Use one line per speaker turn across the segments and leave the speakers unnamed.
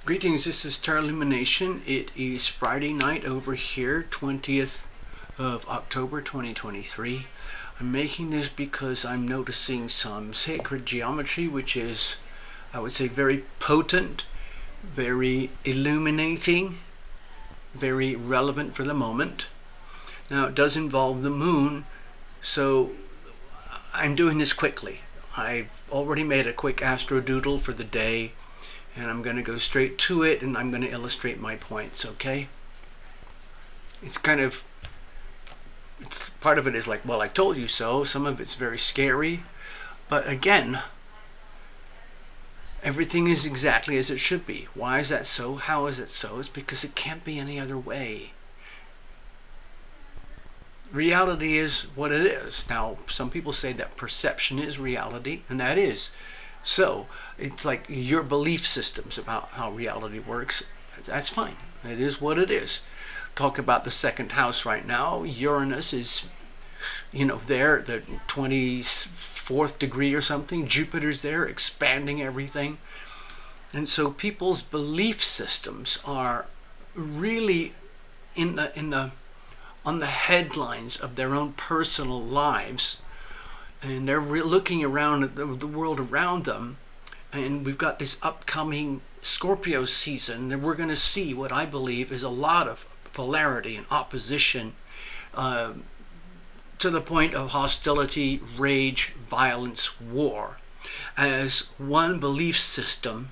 Greetings, this is Star Illumination. It is Friday night over here, 20th of October 2023. I'm making this because I'm noticing some sacred geometry, which is, I would say, very potent, very illuminating, very relevant for the moment. Now, it does involve the moon, so I'm doing this quickly. I've already made a quick astro doodle for the day, and I'm going to go straight to it, and I'm going to illustrate my points, okay? It's part of it is like, well, I told you so. Some of it's very scary, but again, everything is exactly as it should be. Why is that so? How is it so? It's because it can't be any other way. Reality is what it is. Now, some people say that perception is reality, and that is. So, it's like your belief systems about how reality works. That's fine. It is what it is. Talk about the second house right now. Uranus is, there, the 24th degree or something. Jupiter's there, expanding everything. And so people's belief systems are really on the headlines of their own personal lives, and they're looking around at the world around them, and we've got this upcoming Scorpio season, and we're going to see what I believe is a lot of polarity and opposition to the point of hostility, rage, violence, war, as one belief system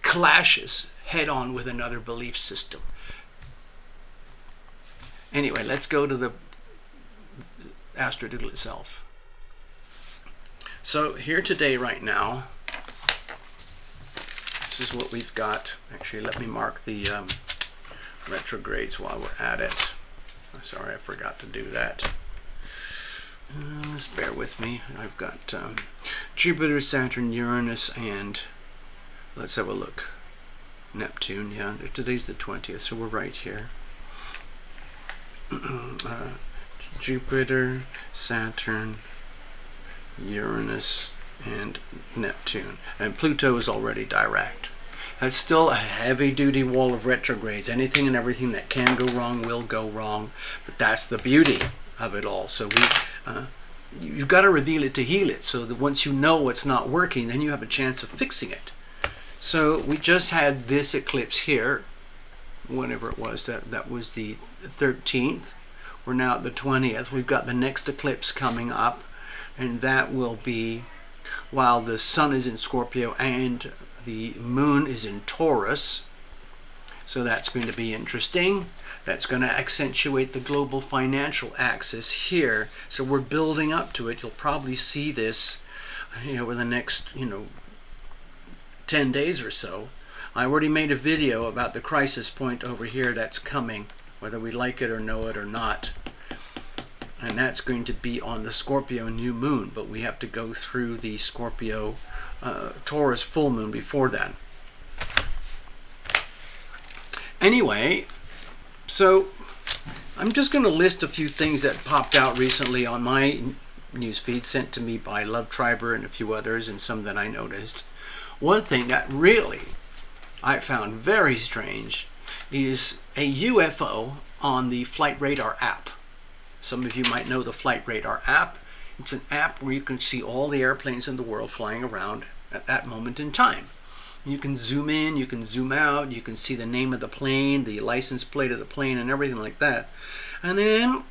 clashes head-on with another belief system. Anyway, let's go to the astrodoodle itself. So here today, right now, this is what we've got. Actually, let me mark the retrogrades while we're at it. Sorry, I forgot to do that. Just bear with me. I've got Jupiter, Saturn, Uranus, and let's have a look. Neptune, yeah. Today's the 20th, so we're right here. Jupiter, Saturn, Uranus, and Neptune. And Pluto is already direct. That's still a heavy-duty wall of retrogrades. Anything and everything that can go wrong will go wrong. But that's the beauty of it all. So you've got to reveal it to heal it. So that once you know what's not working, then you have a chance of fixing it. So we just had this eclipse here. Whenever it was, that was the 13th. We're now at the 20th. We've got the next eclipse coming up, and that will be while the sun is in Scorpio and the moon is in Taurus. So that's going to be interesting. That's going to accentuate the global financial axis here. So we're building up to it. You'll probably see this over the next 10 days or so. I already made a video about the crisis point over here that's coming, whether we like it or know it or not. And that's going to be on the Scorpio new moon, but we have to go through the Scorpio Taurus full moon before then. Anyway, so I'm just going to list a few things that popped out recently on my newsfeed sent to me by Love Triber and a few others, and some that I noticed. One thing that really I found very strange is a UFO on the Flight Radar app. Some of you might know the Flight Radar app. It's an app where you can see all the airplanes in the world flying around at that moment in time. You can zoom in, you can zoom out, you can see the name of the plane, the license plate of the plane, and everything like that. And then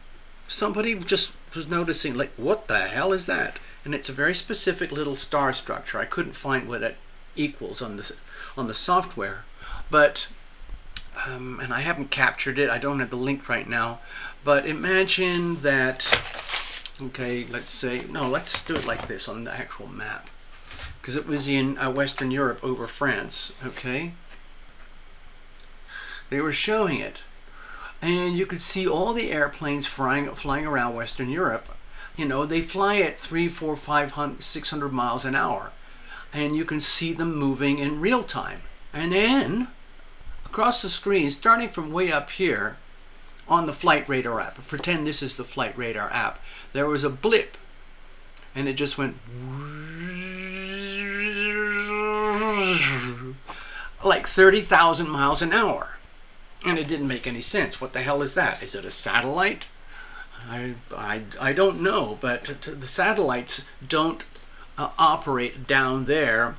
somebody just was noticing, like, what the hell is that? And it's a very specific little star structure. I couldn't find what it equals on the software, but and I haven't captured it. I don't have the link right now, but imagine that. Okay, let's do it like this on the actual map, because it was in Western Europe over France. Okay, they were showing it, and you could see all the airplanes flying around Western Europe. They fly at 300, 400, 500, 600 miles an hour. And you can see them moving in real time. And then, across the screen, starting from way up here, on the Flight Radar app, pretend this is the Flight Radar app, there was a blip, and it just went like 30,000 miles an hour. And it didn't make any sense. What the hell is that? Is it a satellite? I don't know, but the satellites don't operate down there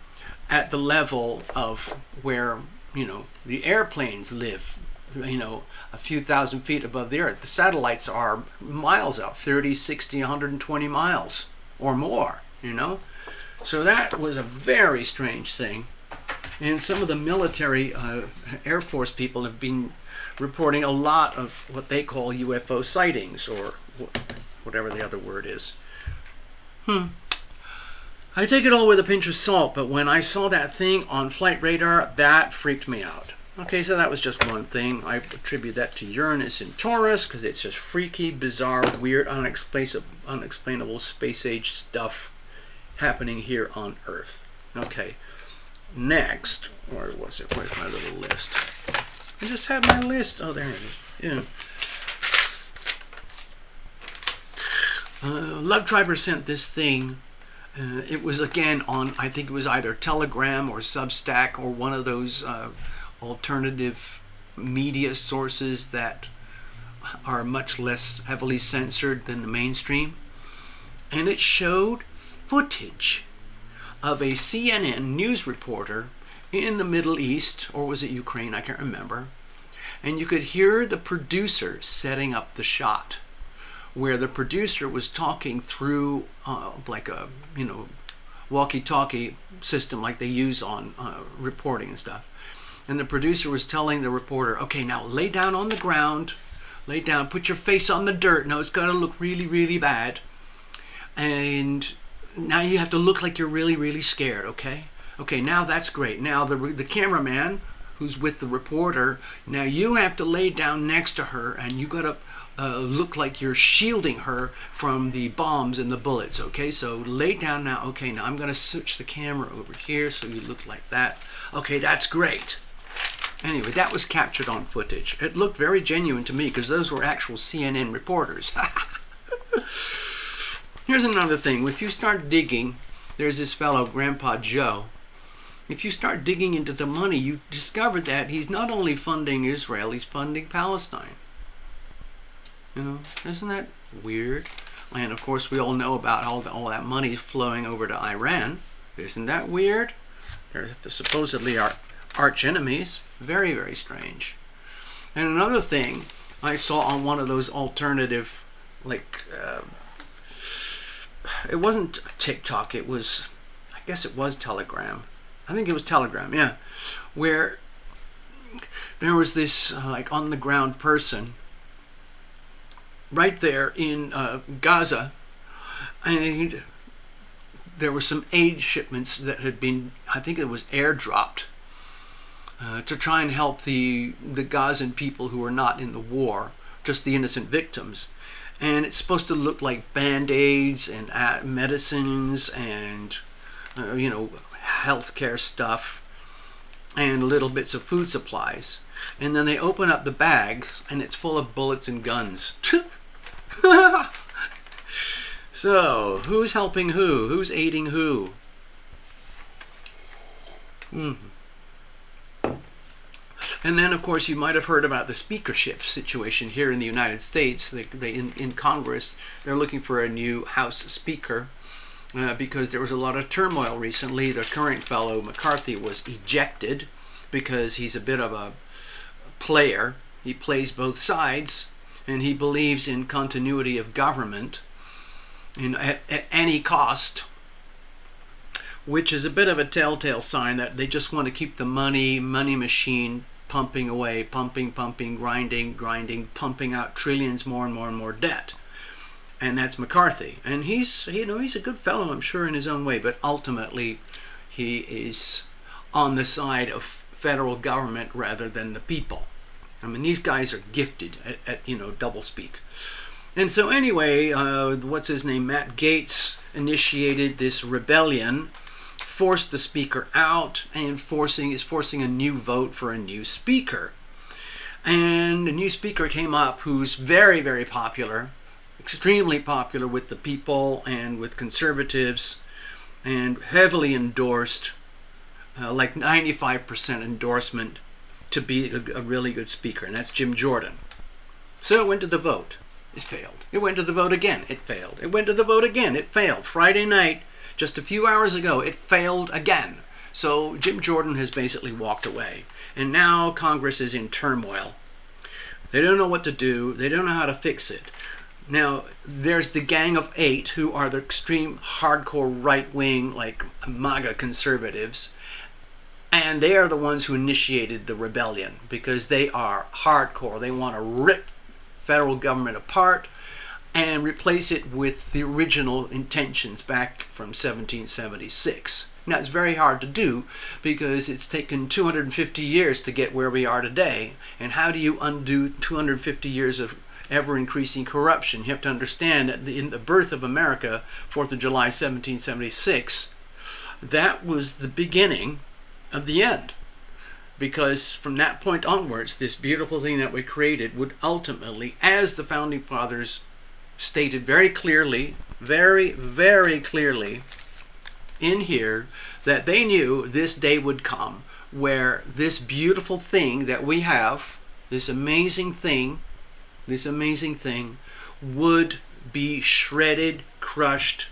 at the level of where, the airplanes live, a few thousand feet above the earth. The satellites are miles up, 30, 60, 120 miles or more, So that was a very strange thing. And some of the military Air Force people have been reporting a lot of what they call UFO sightings, or whatever the other word is. I take it all with a pinch of salt, but when I saw that thing on flight radar, that freaked me out. Okay, so that was just one thing. I attribute that to Uranus and Taurus, because it's just freaky, bizarre, weird, unexplainable space-age stuff happening here on Earth. Okay, next, where was it? Where's my little list? I just have my list. Oh, there it is. Yeah. Love Triber sent this thing. It was again on, I think it was either Telegram or Substack or one of those alternative media sources that are much less heavily censored than the mainstream. And it showed footage of a CNN news reporter in the Middle East, or was it Ukraine? I can't remember. And you could hear the producer setting up the shot, where the producer was talking through like a walkie-talkie system like they use on reporting and stuff. And the producer was telling the reporter, okay, now lay down on the ground, lay down, put your face on the dirt. No, it's going to look really, really bad. And now you have to look like you're really, really scared, okay? Okay, now that's great. Now the cameraman who's with the reporter, now you have to lay down next to her, and you got to look like you're shielding her from the bombs and the bullets, okay? So lay down now. Okay, now I'm going to switch the camera over here so you look like that. Okay, that's great. Anyway, that was captured on footage. It looked very genuine to me because those were actual CNN reporters. Here's another thing. If you start digging, there's this fellow, Grandpa Joe. If you start digging into the money, you discover that he's not only funding Israel, he's funding Palestine. Isn't that weird? And of course, we all know about all that money flowing over to Iran. Isn't that weird? They're supposedly our arch enemies. Very, very strange. And another thing I saw on one of those alternative, it wasn't TikTok, it was, I guess it was Telegram. I think it was Telegram, yeah. Where there was this, on the ground person right there in Gaza, and there were some aid shipments that had been, I think it was airdropped, to try and help the Gazan people who are not in the war, just the innocent victims. And it's supposed to look like Band-Aids and medicines and, healthcare stuff and little bits of food supplies. And then they open up the bag and it's full of bullets and guns. So, who's helping who? Who's aiding who? And then, of course, you might have heard about the speakership situation here in the United States. In Congress, they're looking for a new House Speaker because there was a lot of turmoil recently. The current fellow, McCarthy, was ejected because he's a bit of a player. He plays both sides, and he believes in continuity of government at any cost, which is a bit of a telltale sign that they just want to keep the money machine pumping away, pumping, grinding, pumping out trillions more and more debt. And that's McCarthy. And he's a good fellow, I'm sure, in his own way, but ultimately he is on the side of federal government rather than the people. I mean, these guys are gifted at doublespeak. And so anyway, what's his name? Matt Gaetz initiated this rebellion, forced the speaker out, and is forcing a new vote for a new speaker. And a new speaker came up who's very, very popular, extremely popular with the people and with conservatives, and heavily endorsed like 95% endorsement to be a really good speaker, and that's Jim Jordan. So it went to the vote. It failed. It went to the vote again. It failed. It went to the vote again. It failed. Friday night, just a few hours ago, it failed again. So Jim Jordan has basically walked away. And now Congress is in turmoil. They don't know what to do. They don't know how to fix it. Now, there's the Gang of Eight, who are the extreme hardcore right-wing, like MAGA conservatives. And they are the ones who initiated the rebellion because they are hardcore. They want to rip federal government apart and replace it with the original intentions back from 1776. Now, it's very hard to do because it's taken 250 years to get where we are today. And how do you undo 250 years of ever-increasing corruption? You have to understand that in the birth of America, 4th of July, 1776, that was the beginning of the end. Because from that point onwards, this beautiful thing that we created would ultimately, as the Founding Fathers stated very clearly, very, very clearly in here, that they knew this day would come where this beautiful thing that we have, this amazing thing would be shredded, crushed,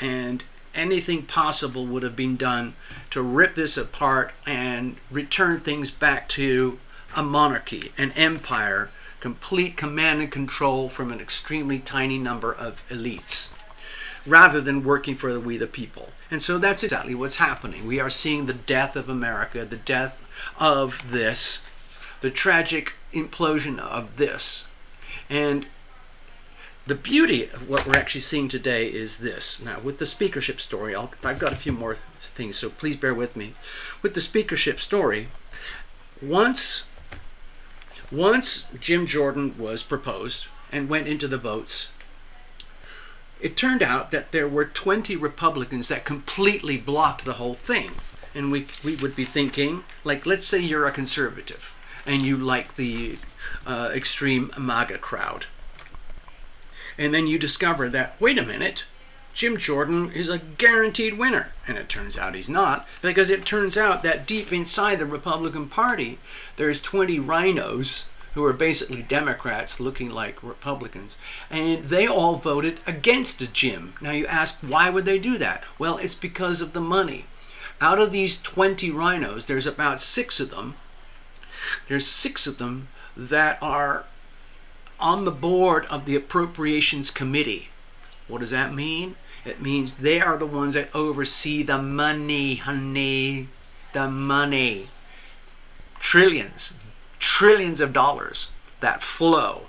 and anything possible would have been done to rip this apart and return things back to a monarchy, an empire, complete command and control from an extremely tiny number of elites, rather than working for we the people. And so that's exactly what's happening. We are seeing the death of America, the death of this, the tragic implosion of this. And the beauty of what we're actually seeing today is this. Now, with the speakership story, I've got a few more things, so please bear with me. With the speakership story, once Jim Jordan was proposed and went into the votes, it turned out that there were 20 Republicans that completely blocked the whole thing. And we would be thinking, like, let's say you're a conservative and you like the extreme MAGA crowd. And then you discover that, wait a minute, Jim Jordan is a guaranteed winner. And it turns out he's not, because it turns out that deep inside the Republican Party, there's 20 rhinos who are basically Democrats looking like Republicans. And they all voted against Jim. Now you ask, why would they do that? Well, it's because of the money. Out of these 20 rhinos, there's about 6 of them. There's 6 of them that are on the board of the Appropriations Committee. What does that mean? It means they are the ones that oversee the money, honey. The money. Trillions of dollars that flow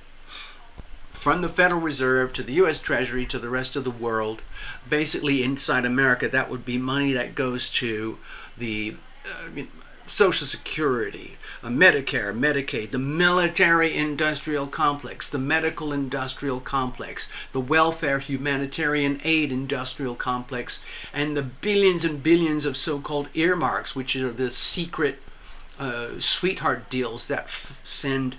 from the Federal Reserve to the U.S. Treasury to the rest of the world. Basically, inside America, that would be money that goes to the Social Security, Medicare, Medicaid, the military-industrial complex, the medical-industrial complex, the welfare humanitarian aid industrial complex, and the billions and billions of so-called earmarks, which are the secret sweetheart deals that send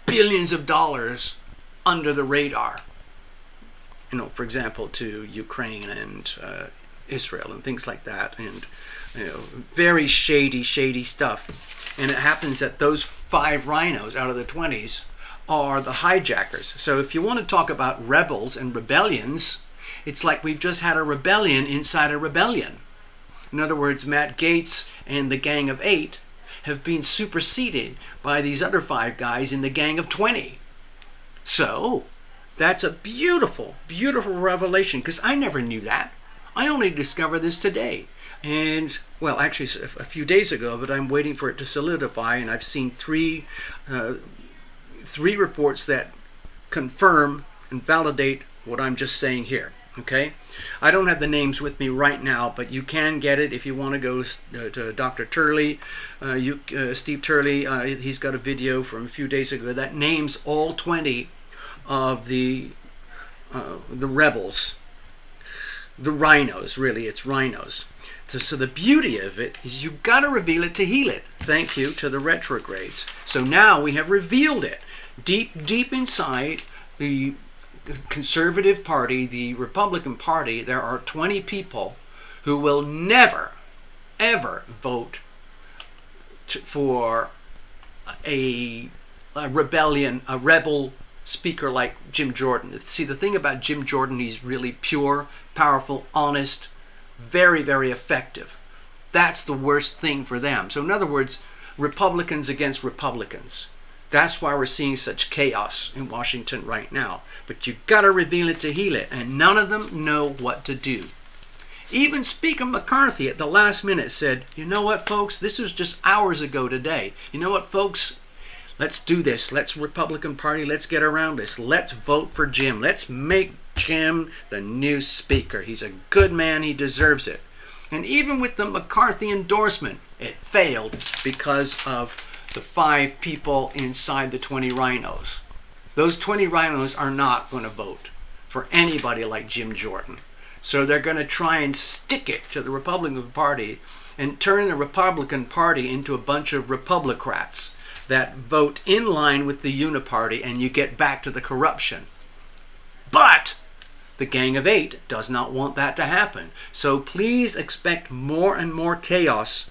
billions of dollars under the radar. You know, for example, to Ukraine and Israel and things like that, and very shady stuff. And it happens that those 5 rhinos out of the 20s are the hijackers. So if you want to talk about rebels and rebellions, it's like we've just had a rebellion inside a rebellion. In other words, Matt Gaetz and the Gang of 8 have been superseded by these other 5 guys in the Gang of 20. So that's a beautiful, beautiful revelation, because I never knew that. I only discovered this today. And, well, actually a few days ago, but I'm waiting for it to solidify, and I've seen three reports that confirm and validate what I'm just saying here. Okay? I don't have the names with me right now, but you can get it if you want to go to Dr. Turley, Steve Turley. He's got a video from a few days ago that names all 20 of the rebels. The rhinos, really, it's rhinos. So the beauty of it is you've got to reveal it to heal it. Thank you to the retrogrades. So now we have revealed it. Deep inside the Conservative Party, the Republican Party, there are 20 people who will never ever vote for a rebellion, a rebel speaker like Jim Jordan. See, the thing about Jim Jordan, he's really pure, powerful, honest, very, very effective. That's the worst thing for them. So in other words, Republicans against Republicans. That's why we're seeing such chaos in Washington right now. But you got to reveal it to heal it, and none of them know what to do. Even Speaker McCarthy at the last minute said, you know what, folks, this was just hours ago today. You know what, folks, let's do this. Let's Republican Party, let's get around this. Let's vote for Jim. Let's make Jim the new speaker. He's a good man. He deserves it. And even with the McCarthy endorsement, it failed because of the 5 people inside the 20 rhinos. Those 20 rhinos are not going to vote for anybody like Jim Jordan. So they're going to try and stick it to the Republican Party and turn the Republican Party into a bunch of Republicrats that vote in line with the Uniparty, and you get back to the corruption. But the Gang of 8 does not want that to happen. So please expect more and more chaos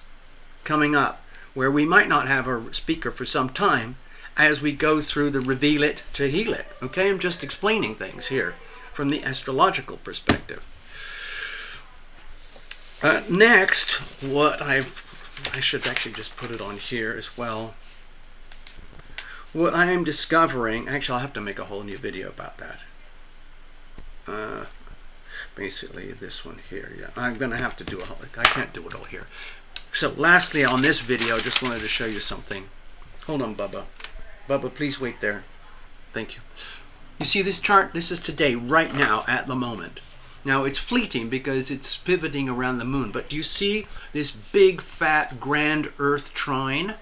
coming up, where we might not have a speaker for some time as we go through the reveal it to heal it. Okay, I'm just explaining things here from the astrological perspective. Next, what I should actually just put it on here as well. What I am discovering, actually I'll have to make a whole new video about that. Basically this one here, yeah. I'm going to have to do I can't do it all here. So lastly on this video, I just wanted to show you something. Hold on, Bubba. Bubba, please wait there. Thank you. You see this chart? This is today, right now, at the moment. Now it's fleeting because it's pivoting around the moon, but do you see this big, fat, grand Earth trine?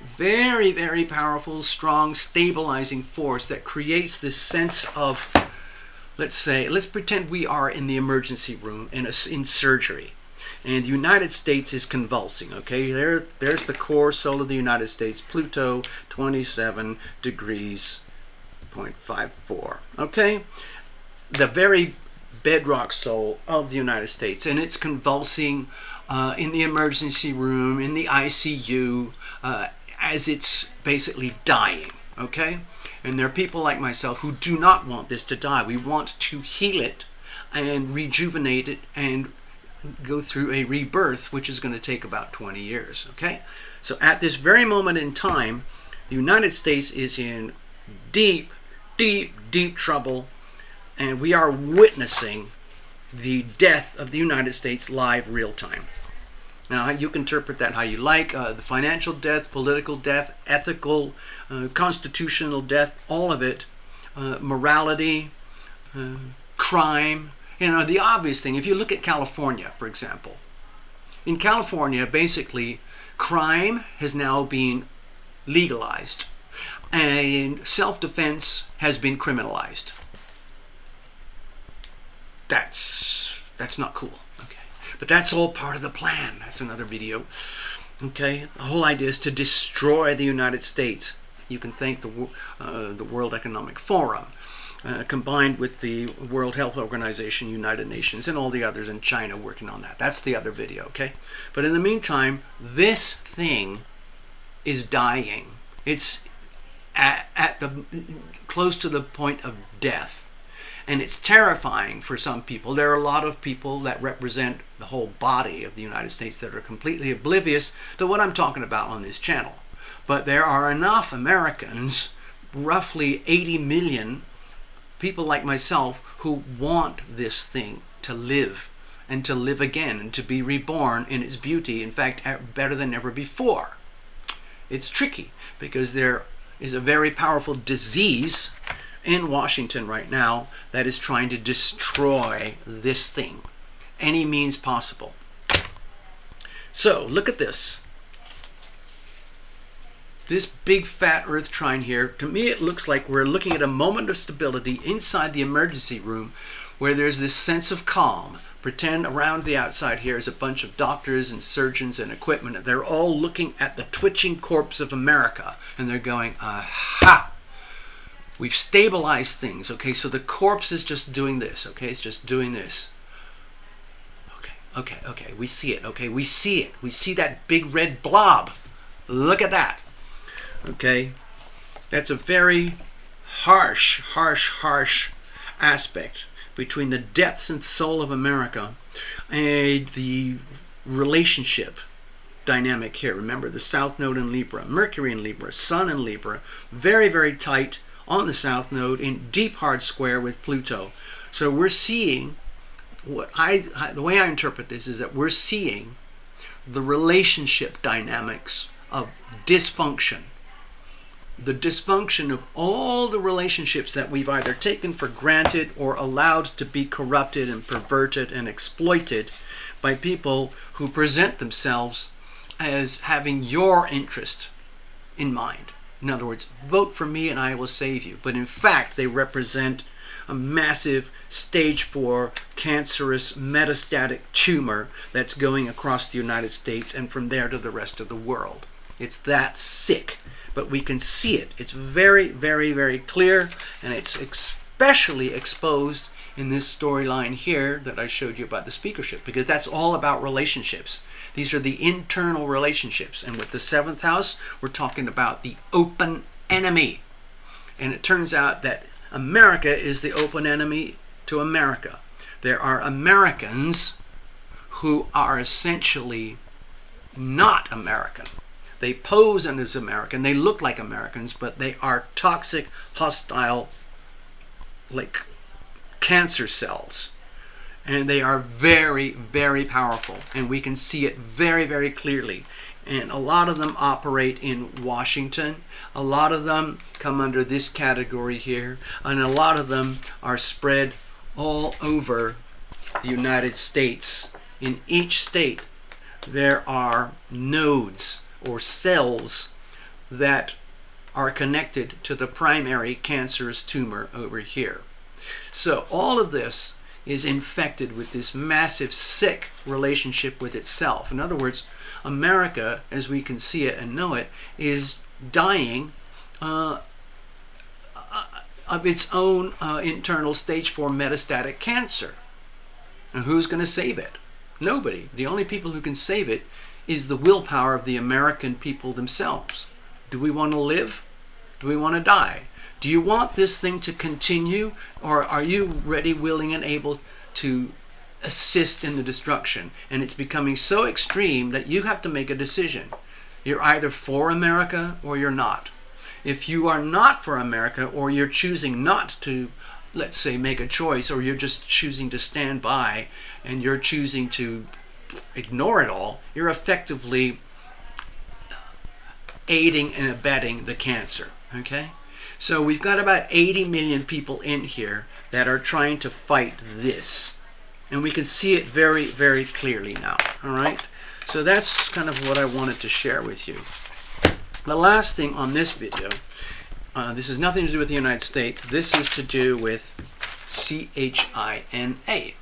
Very, very powerful, strong, stabilizing force that creates this sense of, let's pretend we are in the emergency room in surgery. And the United States is convulsing, okay? There's the core soul of the United States, Pluto, 27 degrees, 0.54, okay? The very bedrock soul of the United States, and it's convulsing in the emergency room, in the ICU, as it's basically dying, okay? And there are people like myself who do not want this to die. We want to heal it and rejuvenate it and go through a rebirth, which is going to take about 20 years, okay? So at this very moment in time, the United States is in deep, deep, deep trouble, and we are witnessing the death of the United States live, real time. Now, you can interpret that how you like. The financial death, political death, ethical, constitutional death, all of it, morality, crime. You know, the obvious thing, if you look at California, for example. In California, basically, crime has now been legalized, and self-defense has been criminalized. That's not cool, okay? But that's all part of the plan. That's another video, okay? The whole idea is to destroy the United States. You can thank the World Economic Forum, combined with the World Health Organization, United Nations, and all the others in China working on that. That's the other video, okay? But in the meantime, this thing is dying. It's close to the point of death. And it's terrifying for some people. There are a lot of people that represent the whole body of the United States that are completely oblivious to what I'm talking about on this channel. But there are enough Americans, roughly 80 million people like myself, who want this thing to live and to live again and to be reborn in its beauty, in fact, better than ever before. It's tricky because there is a very powerful disease in Washington right now that is trying to destroy this thing, any means possible. So look at this. This big fat Earth trine here, to me it looks like we're looking at a moment of stability inside the emergency room where there's this sense of calm. Pretend around the outside here is a bunch of doctors and surgeons and equipment. They're all looking at the twitching corpse of America and they're going, aha! We've stabilized things, okay? So the corpse is just doing this, okay? It's just doing this. Okay, Okay, we see it. Okay, we see it. We see that big red blob. Look at that. Okay, that's a very harsh aspect between the depths and soul of America and the relationship dynamic here. Remember, the South Node in Libra, Mercury in Libra, Sun in Libra, very, very tight on the South Node in deep hard square with Pluto. So we're seeing, the way I interpret this is that we're seeing the relationship dynamics of dysfunction. The dysfunction of all the relationships that we've either taken for granted or allowed to be corrupted and perverted and exploited by people who present themselves as having your interest in mind. In other words, vote for me and I will save you. But in fact, they represent a massive stage 4 cancerous metastatic tumor that's going across the United States and from there to the rest of the world. It's that sick. But we can see it. It's very, very, very clear, and it's especially exposed in this storyline here that I showed you about the speakership, because that's all about relationships. These are the internal relationships, and with the 7th house, we're talking about the open enemy. And it turns out that America is the open enemy to America. There are Americans who are essentially not American. They pose as American, they look like Americans, but they are toxic, hostile, like cancer cells. And they are very, very powerful. And we can see it very, very clearly. And a lot of them operate in Washington. A lot of them come under this category here. And a lot of them are spread all over the United States. In each state, there are nodes or cells that are connected to the primary cancerous tumor over here. So all of this is infected with this massive sick relationship with itself. In other words, America, as we can see it and know it, is dying of its own internal stage 4 metastatic cancer. And who's going to save it? Nobody. The only people who can save it is the willpower of the American people themselves. Do we want to live? Do we want to die? Do you want this thing to continue, or are you ready, willing, and able to assist in the destruction? And it's becoming so extreme that you have to make a decision. You're either for America or you're not. If you are not for America, or you're choosing not to, let's say, make a choice, or you're just choosing to stand by and you're choosing to ignore it all, you're effectively aiding and abetting the cancer. Okay? So we've got about 80 million people in here that are trying to fight this. And we can see it very, very clearly now. All right? So that's kind of what I wanted to share with you. The last thing on this video, this has nothing to do with the United States. This is to do with CHINA.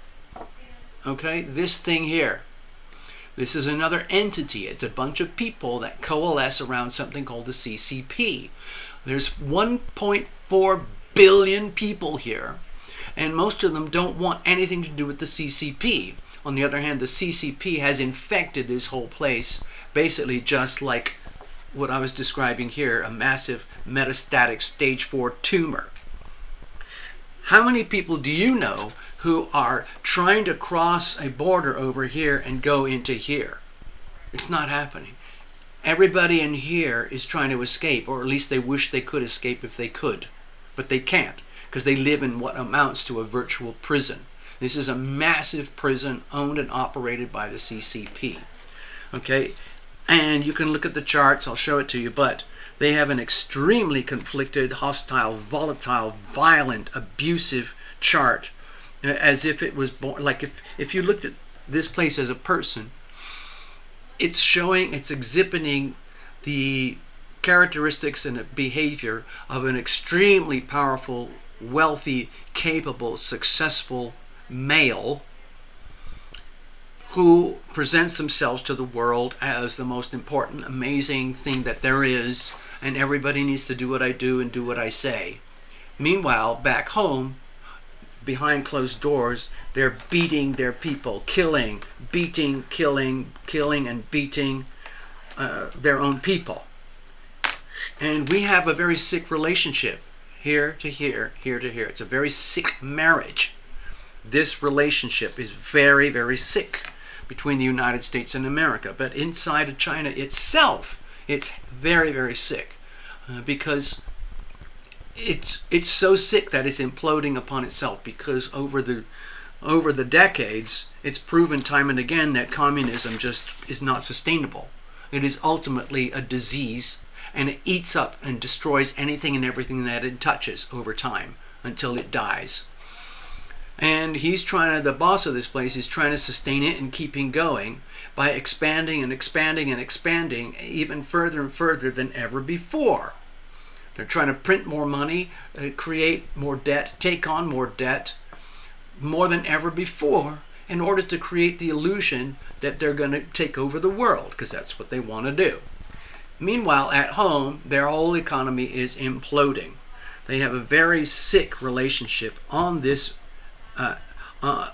Okay? This thing here. This is another entity. It's a bunch of people that coalesce around something called the CCP. There's 1.4 billion people here, and most of them don't want anything to do with the CCP. On the other hand, the CCP has infected this whole place, basically just like what I was describing here, a massive metastatic stage 4 tumor. How many people do you know who are trying to cross a border over here and go into here? It's not happening. Everybody in here is trying to escape, or at least they wish they could escape if they could. But they can't, because they live in what amounts to a virtual prison. This is a massive prison owned and operated by the CCP. Okay? And you can look at the charts, I'll show it to you, but they have an extremely conflicted, hostile, volatile, violent, abusive chart, as if it was born, like if you looked at this place as a person, it's exhibiting the characteristics and behavior of an extremely powerful, wealthy, capable, successful male who presents themselves to the world as the most important, amazing thing that there is, and everybody needs to do what I do and do what I say. Meanwhile, back home, behind closed doors, they're beating their people, killing, beating, killing, and beating their own people. And we have a very sick relationship, here to here, here to here. It's a very sick marriage. This relationship is very, very sick between the United States and America. But inside of China itself, it's very, very sick because it's so sick that it's imploding upon itself, because over the decades, it's proven time and again that communism just is not sustainable. It is ultimately a disease, and it eats up and destroys anything and everything that it touches over time until it dies. And the boss of this place is trying to sustain it and keeping going by expanding and expanding and expanding even further and further than ever before. They're trying to print more money, create more debt, take on more debt, more than ever before, in order to create the illusion that they're going to take over the world, because that's what they want to do. Meanwhile, at home, their whole economy is imploding. They have a very sick relationship on this, on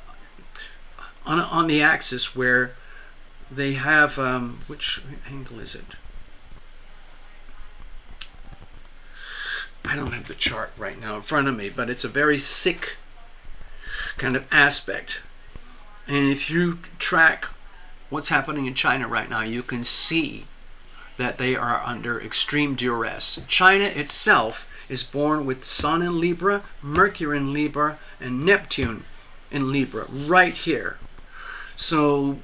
the axis, where they have, which angle is it? I don't have the chart right now in front of me, but it's a very sick kind of aspect. And if you track what's happening in China right now, you can see that they are under extreme duress. China itself is born with Sun in Libra, Mercury in Libra, and Neptune in Libra right here. So,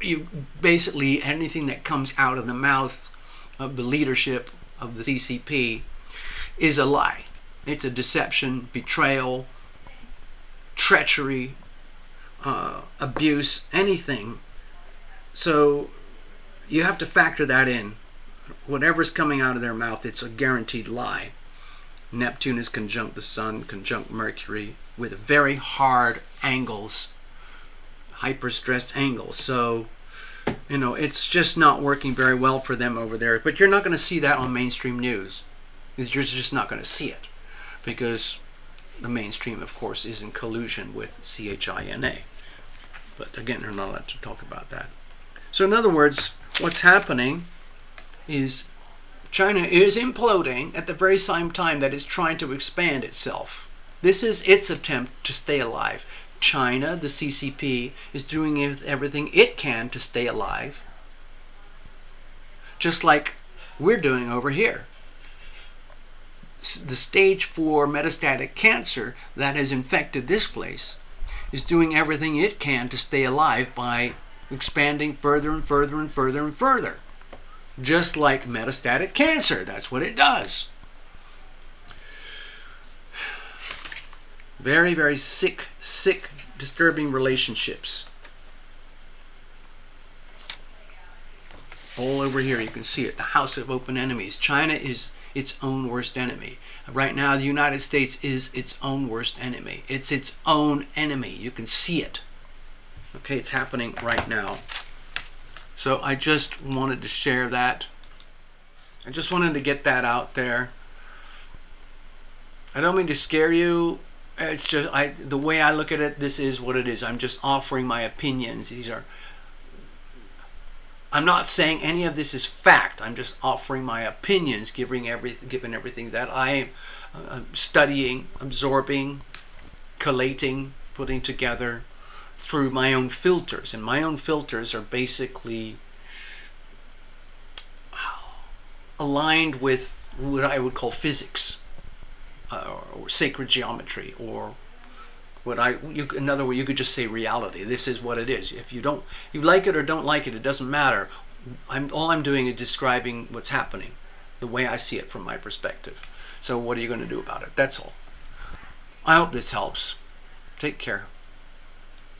you basically, anything that comes out of the mouth of the leadership of the CCP is a lie. It's a deception, betrayal, treachery, abuse, anything. So you have to factor that in. Whatever's coming out of their mouth, it's a guaranteed lie. Neptune is conjunct the Sun, conjunct Mercury, with very hard angles, hyper-stressed angles. So, it's just not working very well for them over there. But you're not going to see that on mainstream news. You're just not going to see it, because the mainstream, of course, is in collusion with CHINA. But again, they're not allowed to talk about that. So in other words, what's happening is China is imploding at the very same time that it's trying to expand itself. This is its attempt to stay alive. China, the CCP, is doing everything it can to stay alive, just like we're doing over here. The stage 4 metastatic cancer that has infected this place is doing everything it can to stay alive by expanding further and further and further and further. Just like metastatic cancer, that's what it does. Very, very sick, disturbing relationships. All over here, you can see it. The house of open enemies. China is its own worst enemy. Right now, the United States is its own worst enemy. It's its own enemy. You can see it. Okay, it's happening right now. So I just wanted to share that. I just wanted to get that out there. I don't mean to scare you. It's just the way I look at it, this is what it is. I'm just offering my opinions. I'm not saying any of this is fact. I'm just offering my opinions, given everything that I am studying, absorbing, collating, putting together through my own filters. And my own filters are basically aligned with what I would call physics, or sacred geometry, or in other words, you could just say reality. This is what it is. If you like it or don't like it, it doesn't matter. All I'm doing is describing what's happening, the way I see it from my perspective. So what are you going to do about it? That's all. I hope this helps. Take care.